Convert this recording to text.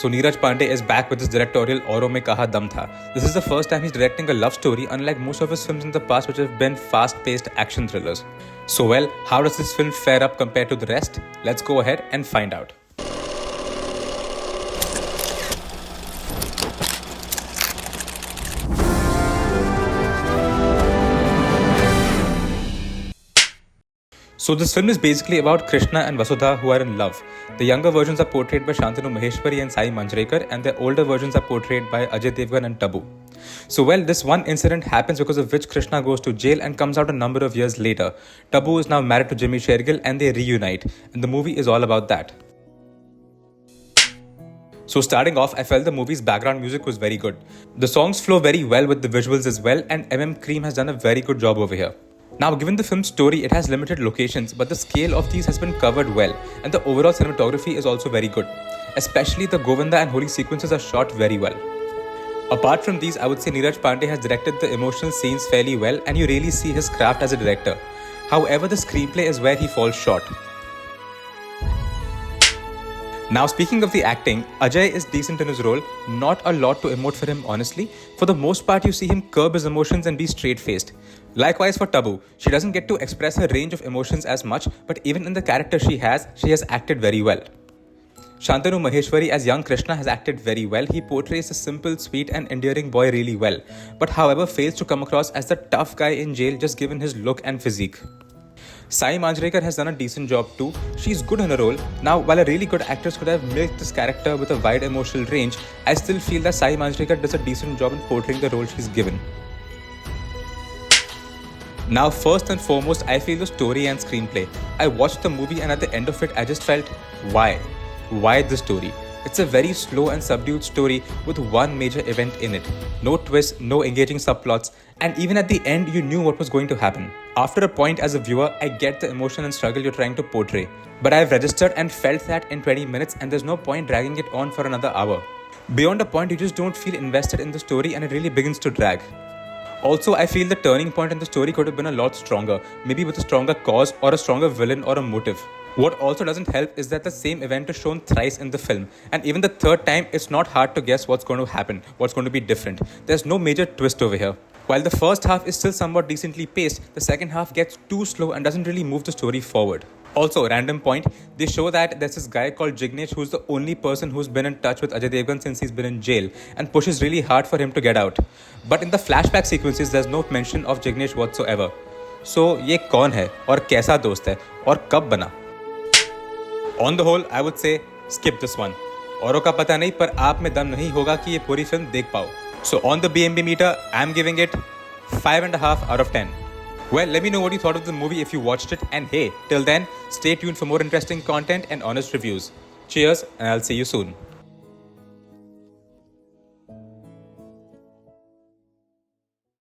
So Neeraj Pandey is back with his directorial Auron mein Kahan Dum tha. This is the first time he's directing a love story, unlike most of his films in the past which have been fast-paced action thrillers. So well, how does this film fare up compared to the rest? Let's go ahead and find out. So this film is basically about Krishna and Vasudha who are in love. The younger versions are portrayed by Shantanu Maheshwari and Sai Manjrekar, and the older versions are portrayed by Ajay Devgan and Tabu. So well, this one incident happens because of which Krishna goes to jail and comes out a number of years later. Tabu is now married to Jimmy Shergill and they reunite, and the movie is all about that. So starting off, I felt the movie's background music was very good. The songs flow very well with the visuals as well, and Cream has done a very good job over here. Now, given the film's story, it has limited locations, but the scale of these has been covered well, and the overall cinematography is also very good. Especially the Govinda and Holi sequences are shot very well. Apart from these, I would say Neeraj Pandey has directed the emotional scenes fairly well, and you really see his craft as a director. However, the screenplay is where he falls short. Now, speaking of the acting, Ajay is decent in his role, not a lot to emote for him honestly. For the most part, you see him curb his emotions and be straight-faced. Likewise for Tabu, she doesn't get to express her range of emotions as much, but even in the character she has acted very well. Shantanu Maheshwari as young Krishna has acted very well. He portrays a simple, sweet and endearing boy really well, but however fails to come across as the tough guy in jail just given his look and physique. Sai Manjrekar has done a decent job too. She's good in her role. Now, while a really good actress could have milked this character with a wide emotional range, I still feel that Sai Manjrekar does a decent job in portraying the role she's given. Now, first and foremost, I feel the story and screenplay. I watched the movie and at the end of it, I just felt, why? Why this story? It's a very slow and subdued story with one major event in it. No twists, no engaging subplots, and even at the end, you knew what was going to happen. After a point as a viewer, I get the emotion and struggle you're trying to portray. But I've registered and felt that in 20 minutes and there's no point dragging it on for another hour. Beyond a point, you just don't feel invested in the story and it really begins to drag. Also, I feel the turning point in the story could have been a lot stronger, maybe with a stronger cause or a stronger villain or a motive. What also doesn't help is that the same event is shown thrice in the film, and even the third time, it's not hard to guess what's going to happen, what's going to be different. There's no major twist over here. While the first half is still somewhat decently paced, the second half gets too slow and doesn't really move the story forward. Also, random point, they show that there's this guy called Jignesh who's the only person who's been in touch with Ajay Devgan since he's been in jail and pushes really hard for him to get out. But in the flashback sequences, there's no mention of Jignesh whatsoever. So, ये कौन है और कैसा दोस्त है और कब बना? On the whole, I would say skip this one. औरों का पता नहीं पर आप में दम नहीं होगा कि ये पूरी फिल्म देख पाओ. So on the BMB meter, I'm giving it 5.5 out of 10. Well, let me know what you thought of the movie if you watched it, and hey, till then, stay tuned for more interesting content and honest reviews. Cheers, and I'll see you soon.